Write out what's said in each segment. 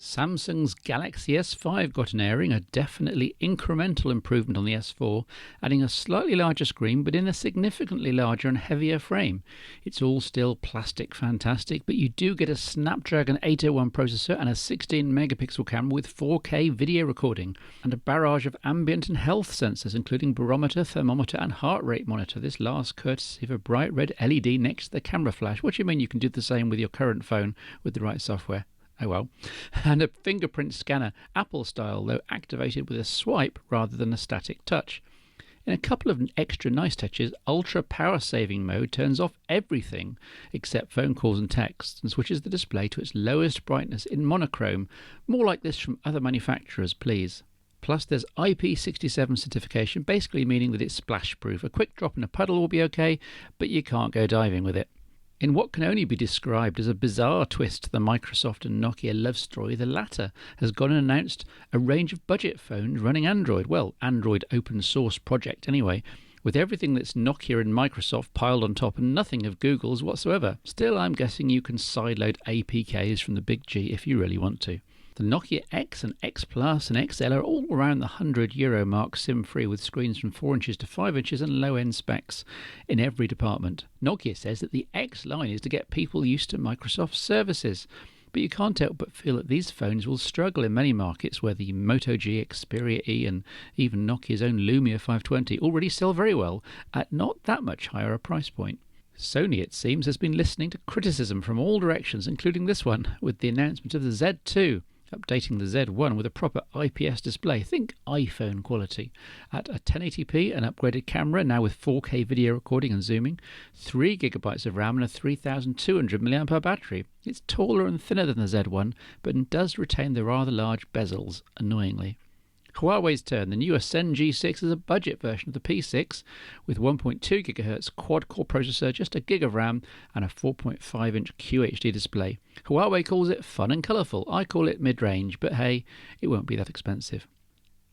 Samsung's Galaxy S5 got an airing, a definitely incremental improvement on the S4, adding a slightly larger screen but in a significantly larger and heavier frame. It's all still plastic fantastic, but you do get a Snapdragon 801 processor and a 16 megapixel camera with 4K video recording, and a barrage of ambient and health sensors including barometer, thermometer and heart rate monitor, this last courtesy of a bright red LED next to the camera flash. What do you mean you can do the same with your current phone with the right software? Oh well. And a fingerprint scanner, Apple style, though activated with a swipe rather than a static touch. In a couple of extra nice touches, ultra power saving mode turns off everything except phone calls and texts and switches the display to its lowest brightness in monochrome. More like this from other manufacturers, please. Plus there's IP67 certification, basically meaning that it's splash proof. A quick drop in a puddle will be okay, but you can't go diving with it. In what can only be described as a bizarre twist to the Microsoft and Nokia love story, the latter has gone and announced a range of budget phones running Android. Well, Android open source project anyway, with everything that's Nokia and Microsoft piled on top and nothing of Google's whatsoever. Still, I'm guessing you can sideload APKs from the big G if you really want to. The Nokia X and X Plus and XL are all around the €100 mark, SIM-free, with screens from 4 inches to 5 inches and low-end specs in every department. Nokia says that the X line is to get people used to Microsoft services, but you can't help but feel that these phones will struggle in many markets where the Moto G, Xperia E and even Nokia's own Lumia 520 already sell very well at not that much higher a price point. Sony, it seems, has been listening to criticism from all directions, including this one, with the announcement of the Z2. Updating the Z1 with a proper IPS display, think iPhone quality, at a 1080p, an upgraded camera now with 4K video recording and zooming, 3GB of RAM and a 3200 mAh battery. It's taller and thinner than the Z1, but does retain the rather large bezels, annoyingly. Huawei's turn. The new Ascend G6 is a budget version of the P6 with 1.2 GHz quad-core processor, just a gig of RAM and a 4.5-inch QHD display. Huawei calls it fun and colourful. I call it mid-range, but hey, it won't be that expensive.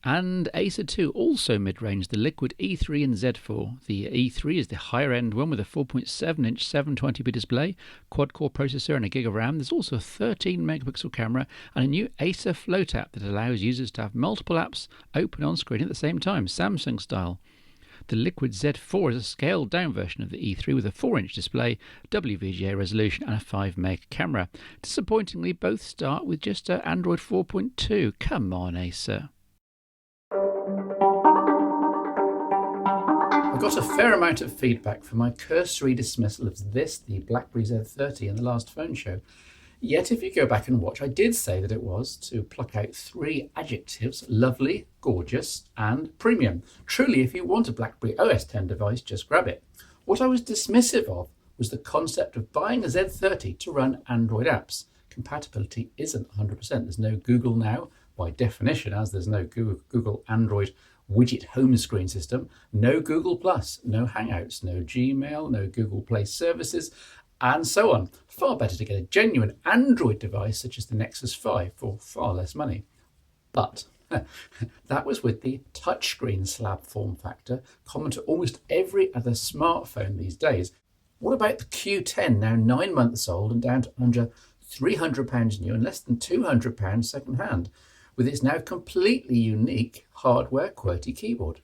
And Acer 2, also mid-range, the Liquid E3 and Z4. The E3 is the higher-end one with a 4.7-inch 720p display, quad-core processor and a gig of RAM. There's also a 13-megapixel camera and a new Acer Float app that allows users to have multiple apps open on screen at the same time, Samsung style. The Liquid Z4 is a scaled-down version of the E3 with a 4-inch display, WVGA resolution and a 5-meg camera. Disappointingly, both start with just Android 4.2. Come on, Acer. I got a fair amount of feedback for my cursory dismissal of this, the Blackberry Z30, in the last phone show. Yet if you go back and watch, I did say that it was, to pluck out 3 adjectives: lovely, gorgeous and premium. Truly, if you want a Blackberry OS X device, just grab it. What I was dismissive of was the concept of buying a Z30 to run Android apps. Compatibility isn't 100%. There's no Google Now, by definition, as there's no Google Android widget home screen system, no Google Plus, no Hangouts, no Gmail, no Google Play services, and so on. Far better to get a genuine Android device such as the Nexus 5 for far less money. But that was with the touchscreen slab form factor common to almost every other smartphone these days. What about the Q10, now 9 months old and down to under £300 new and less than £200 second hand, with its now completely unique hardware QWERTY keyboard?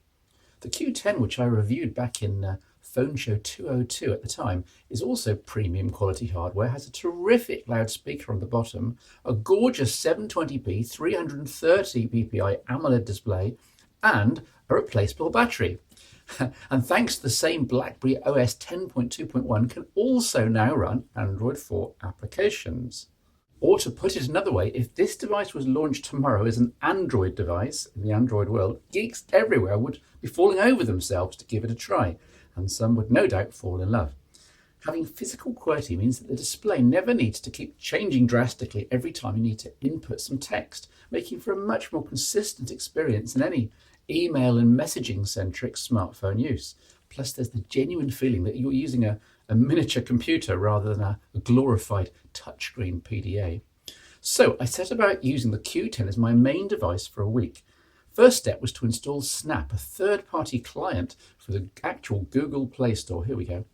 The Q10, which I reviewed back in Phone Show 202 at the time, is also premium quality hardware, has a terrific loudspeaker on the bottom, a gorgeous 720p 330 ppi AMOLED display, and a replaceable battery. And thanks to the same Blackberry OS 10.2.1 can also now run Android 4 applications. Or to put it another way, if this device was launched tomorrow as an Android device in the Android world, geeks everywhere would be falling over themselves to give it a try, and some would no doubt fall in love. Having physical QWERTY means that the display never needs to keep changing drastically every time you need to input some text, making for a much more consistent experience than any email and messaging-centric smartphone use. Plus, there's the genuine feeling that you're using a miniature computer rather than a glorified touchscreen PDA. So I set about using the Q10 as my main device for a week. First step was to install Snap, a third-party client for the actual Google Play Store. Here we go.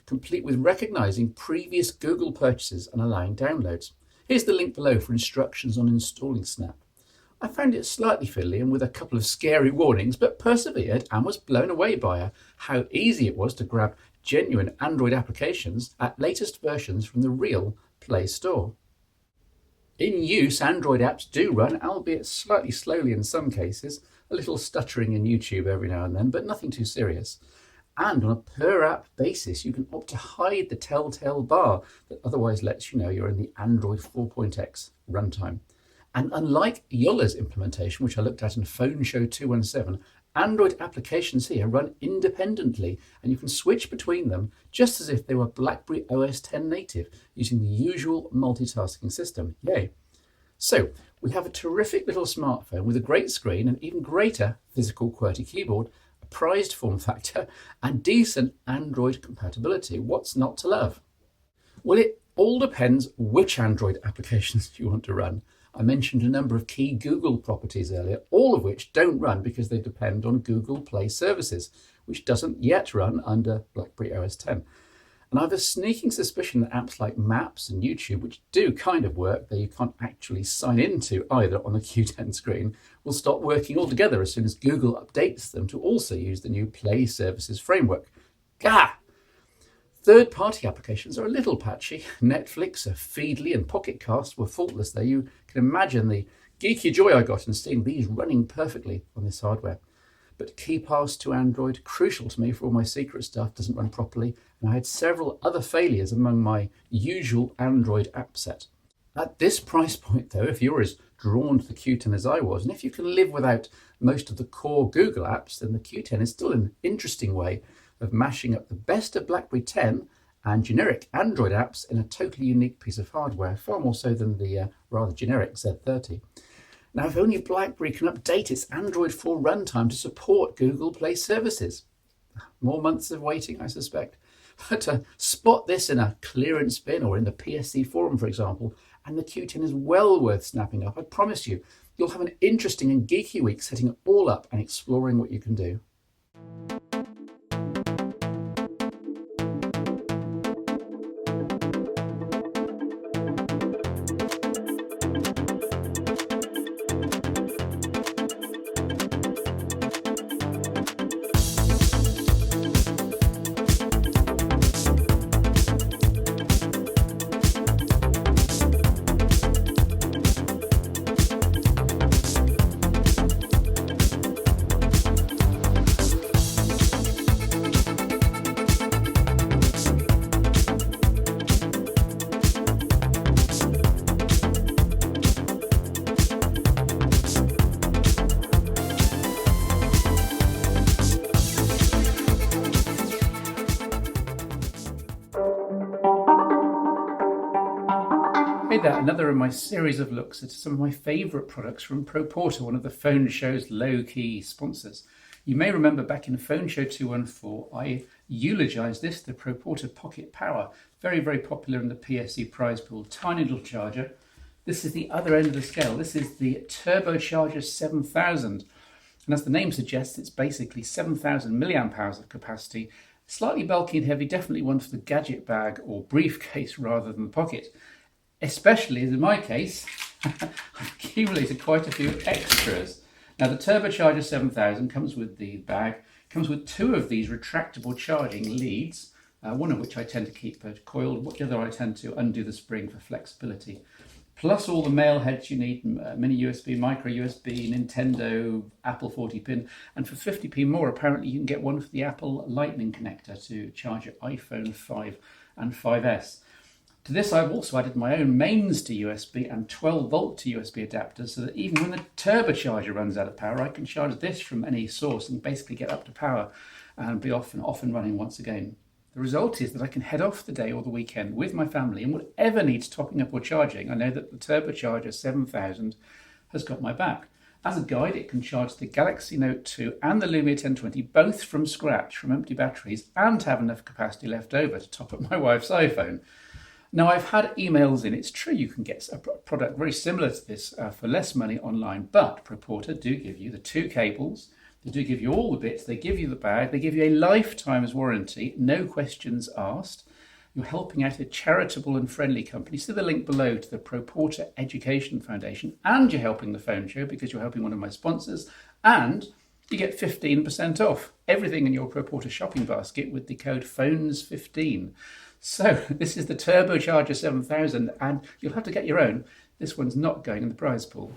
Complete with recognizing previous Google purchases and allowing downloads. Here's the link below for instructions on installing Snap. I found it slightly fiddly and with a couple of scary warnings, but persevered and was blown away by how easy it was to grab genuine Android applications at latest versions from the real Play Store. In use, Android apps do run, albeit slightly slowly in some cases, a little stuttering in YouTube every now and then, but nothing too serious. And on a per app basis, you can opt to hide the telltale bar that otherwise lets you know you're in the Android 4.x runtime. And unlike Yolla's implementation, which I looked at in Phone Show 217, Android applications here run independently and you can switch between them just as if they were Blackberry OS 10 native using the usual multitasking system. Yay! So we have a terrific little smartphone with a great screen and even greater physical QWERTY keyboard, a prized form factor and decent Android compatibility. What's not to love? Well, it all depends which Android applications you want to run. I mentioned a number of key Google properties earlier, all of which don't run because they depend on Google Play Services, which doesn't yet run under Blackberry OS 10. And I have a sneaking suspicion that apps like Maps and YouTube, which do kind of work, though you can't actually sign into either on the Q10 screen, will stop working altogether as soon as Google updates them to also use the new Play Services framework. Gah! Third-party applications are a little patchy. Netflix, Feedly and Pocket Cast were faultless there. You can imagine the geeky joy I got in seeing these running perfectly on this hardware. But KeyPass to Android, crucial to me for all my secret stuff, doesn't run properly, and I had several other failures among my usual Android app set. At this price point though, if you're as drawn to the Q10 as I was, and if you can live without most of the core Google apps, then the Q10 is still an interesting way of mashing up the best of Blackberry 10 and generic Android apps in a totally unique piece of hardware, far more so than the rather generic Z30. Now, if only Blackberry can update its Android 4 runtime to support Google Play Services. More months of waiting, I suspect. But to spot this in a clearance bin or in the PSC forum, for example, and the Q10 is well worth snapping up, I promise you, you'll have an interesting and geeky week setting it all up and exploring what you can do. Hey there, another of my series of looks at some of my favourite products from Proporta, one of the Phone Show's low-key sponsors. You may remember back in Phone Show 214, I eulogised this, the Proporta Pocket Power, very, very popular in the PSC prize pool, tiny little charger. This is the other end of the scale. This is the Turbocharger 7000. And as the name suggests, it's basically 7,000 milliamp hours of capacity, slightly bulky and heavy, definitely one for the gadget bag or briefcase rather than the pocket. Especially as in my case, I've accumulated quite a few extras. Now the Turbocharger 7000 comes with the bag, comes with two of these retractable charging leads, one of which I tend to keep coiled, the other I tend to undo the spring for flexibility. Plus all the male heads you need, mini USB, micro USB, Nintendo, Apple 40 pin, and for 50p more apparently you can get one for the Apple Lightning connector to charge your iPhone 5 and 5S. To this I've also added my own mains to USB and 12 volt to USB adapters so that even when the turbocharger runs out of power I can charge this from any source and basically get up to power and be off and running once again. The result is that I can head off the day or the weekend with my family and whatever needs topping up or charging, I know that the Turbocharger 7000 has got my back. As a guide, it can charge the Galaxy Note 2 and the Lumia 1020 both from scratch from empty batteries and have enough capacity left over to top up my wife's iPhone. Now, I've had emails in. It's true you can get a product very similar to this for less money online, but Proporta do give you the two cables, they do give you all the bits, they give you the bag, they give you a lifetime's warranty, no questions asked. You're helping out a charitable and friendly company. See the link below to the Proporta Education Foundation, and you're helping the phone show because you're helping one of my sponsors, and you get 15% off everything in your Proporta shopping basket with the code PHONES15. So this is the Turbocharger 7000, and you'll have to get your own. This one's not going in the prize pool.